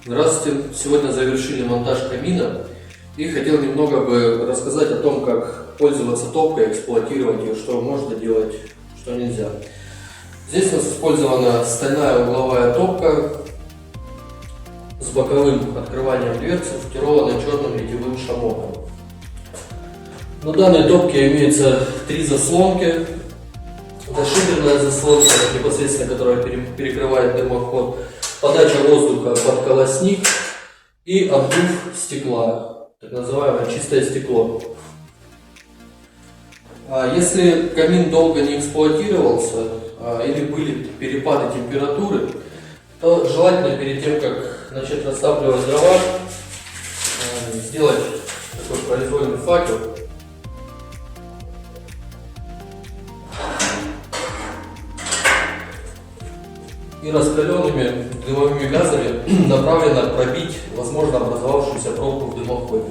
Здравствуйте! Сегодня завершили монтаж камина и хотел немного бы рассказать о том, как пользоваться топкой, эксплуатировать ее, что можно делать, что нельзя. Здесь у нас использована стальная угловая топка с боковым открыванием дверцы, футированной черным литьевым шамотом. На данной топке имеется 3 заслонки. Это шиберная заслонка, непосредственно которая перекрывает дымоход, подача воздуха под колосник и обдув стекла, так называемое чистое стекло. Если камин долго не эксплуатировался или были перепады температуры, то желательно перед тем, как начать растапливать дрова, сделать такой произвольный факел. И раскаленными дымовыми газами направленно пробить, возможно, образовавшуюся пробку в дымоходе.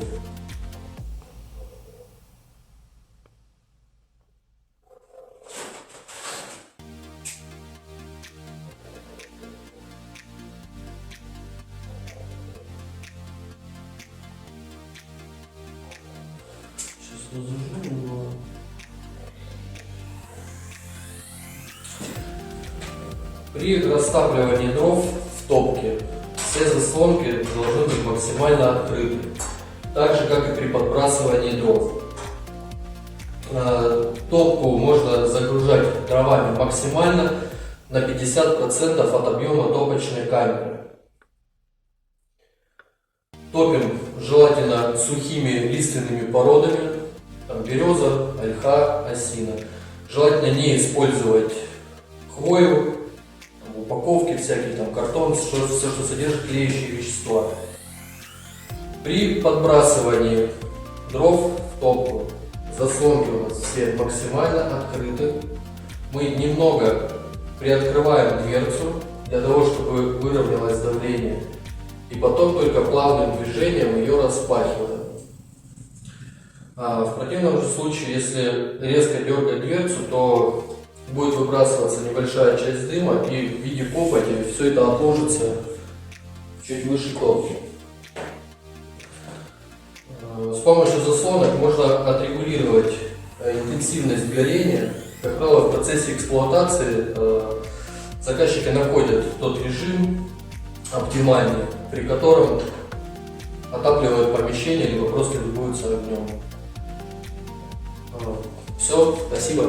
Сейчас разожму его. При растапливании дров в топке все заслонки должны быть максимально открыты, так же как и при подбрасывании дров. Топку можно загружать дровами максимально на 50% от объема топочной камеры. Топим желательно сухими лиственными породами, береза, ольха, осина. Желательно не использовать хвою, упаковки всякие, картон, все, что содержит клеящие вещества. При подбрасывании дров в топку заслонки у нас все максимально открыты. Мы немного приоткрываем дверцу для того, чтобы выровнялось давление, и потом только плавным движением ее распахиваем. В противном же случае, если резко дергать дверцу, то будет выбрасываться небольшая часть дыма, и в виде копоти все это отложится чуть выше топки. С помощью заслонок можно отрегулировать интенсивность горения. Как правило, в процессе эксплуатации заказчики находят тот режим оптимальный, при котором отапливают помещение, либо просто любуются огнем. Все, спасибо.